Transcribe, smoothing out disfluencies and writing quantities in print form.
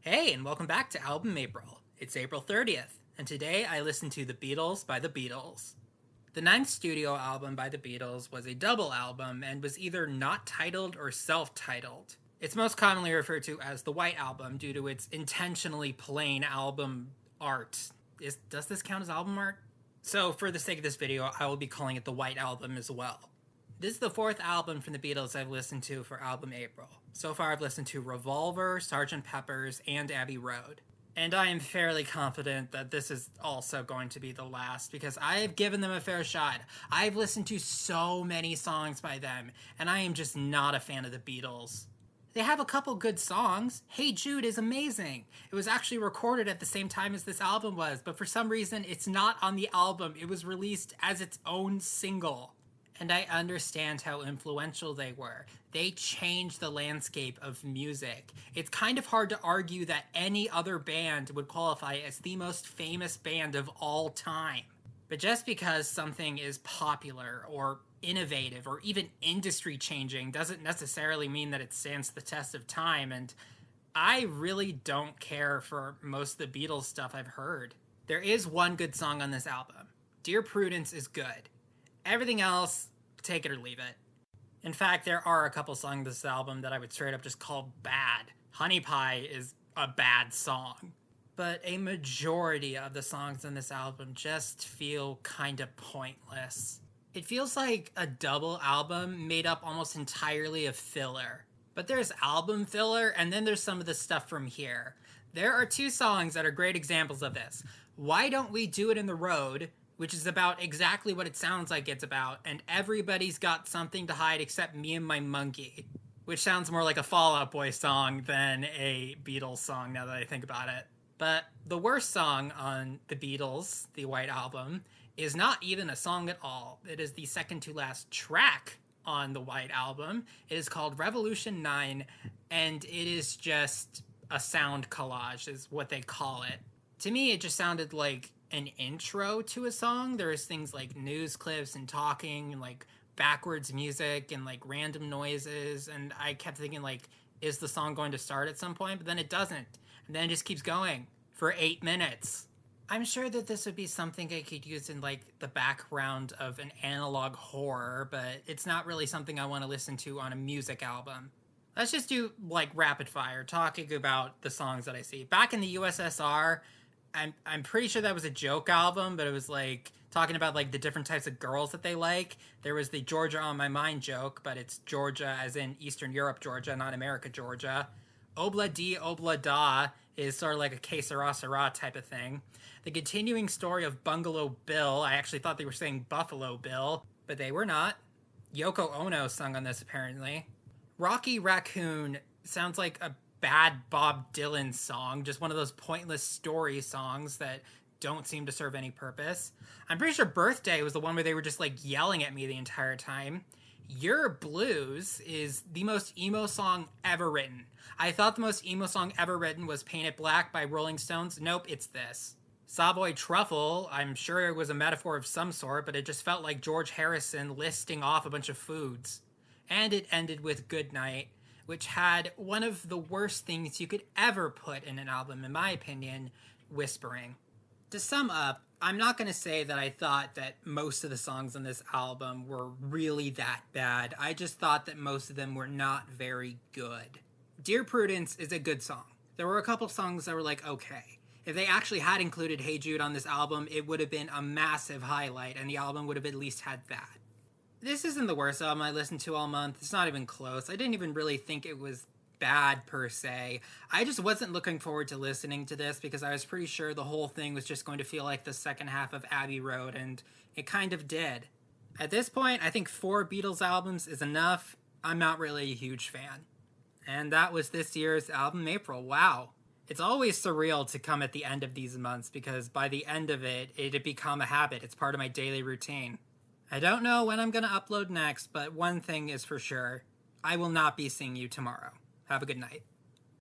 Hey, and welcome back to Album April. It's April 30th, and today I listened to The Beatles by The Beatles. The ninth studio album by The Beatles was a double album and was either not titled or self-titled. It's most commonly referred to as the White Album due to its intentionally plain album art. Does this count as album art? So for the sake of this video, I will be calling it the White Album as well. This is the fourth album from the Beatles I've listened to for Album April. So far I've listened to Revolver, Sgt. Pepper's, and Abbey Road. And I am fairly confident that this is also going to be the last because I have given them a fair shot. I've listened to so many songs by them, and I am just not a fan of the Beatles. They have a couple good songs. Hey Jude is amazing. It was actually recorded at the same time as this album was, but for some reason it's not on the album. It was released as its own single. And I understand how influential they were. They changed the landscape of music. It's kind of hard to argue that any other band would qualify as the most famous band of all time. But just because something is popular or innovative or even industry changing doesn't necessarily mean that it stands the test of time, and I really don't care for most of the Beatles stuff I've heard. There is one good song on this album. Dear Prudence is good. Everything else, take it or leave it. In fact, there are a couple songs on this album that I would straight up just call bad. Honey Pie is a bad song. But a majority of the songs on this album just feel kind of pointless. It feels like a double album made up almost entirely of filler. But there's album filler, and then there's some of the stuff from here. There are two songs that are great examples of this. Why Don't We Do It in the Road, which is about exactly what it sounds like it's about, and Everybody's Got Something to Hide Except Me and My Monkey, which sounds more like a Fall Out Boy song than a Beatles song now that I think about it. But the worst song on the Beatles, the White Album, is not even a song at all. It is the second to last track on the White Album. It is called Revolution 9, and it is just a sound collage is what they call it. To me, it just sounded like an intro to a song. There's things like news clips and talking and like backwards music and like random noises, and I kept thinking like, is the song going to start at some point? But then it doesn't, and then it just keeps going for 8 minutes. I'm sure that this would be something I could use in like the background of an analog horror, but it's not really something I want to listen to on a music album. Let's just do like rapid fire, talking about the songs that I see. Back in the USSR, I'm pretty sure that was a joke album, but it was like talking about like the different types of girls that they like. There was the Georgia on My Mind joke, but it's Georgia as in Eastern Europe Georgia, not America Georgia. Obla Di Obla Da is sort of like a Que Sera Sera type of thing. The continuing story of Bungalow Bill, I actually thought they were saying Buffalo Bill, but they were not. Yoko Ono sung on this apparently. Rocky Raccoon sounds like a bad Bob Dylan song, just one of those pointless story songs that don't seem to serve any purpose. I'm pretty sure Birthday was the one where they were just like yelling at me the entire time. Your Blues is the most emo song ever written. I thought the most emo song ever written was Paint It Black by Rolling Stones. Nope, it's this. Savoy Truffle, I'm sure it was a metaphor of some sort, but it just felt like George Harrison listing off a bunch of foods. And it ended with Good Night, which had one of the worst things you could ever put in an album, in my opinion, whispering. To sum up, I'm not going to say that I thought that most of the songs on this album were really that bad. I just thought that most of them were not very good. Dear Prudence is a good song. There were a couple songs that were like, okay. If they actually had included Hey Jude on this album, it would have been a massive highlight, and the album would have at least had that. This isn't the worst album I listened to all month. It's not even close. I didn't even really think it was bad per se. I just wasn't looking forward to listening to this because I was pretty sure the whole thing was just going to feel like the second half of Abbey Road, and it kind of did. At this point, I think 4 Beatles albums is enough. I'm not really a huge fan. And that was this year's Album April. Wow. It's always surreal to come at the end of these months because by the end of it, it had become a habit. It's part of my daily routine. I don't know when I'm going to upload next, but one thing is for sure. I will not be seeing you tomorrow. Have a good night.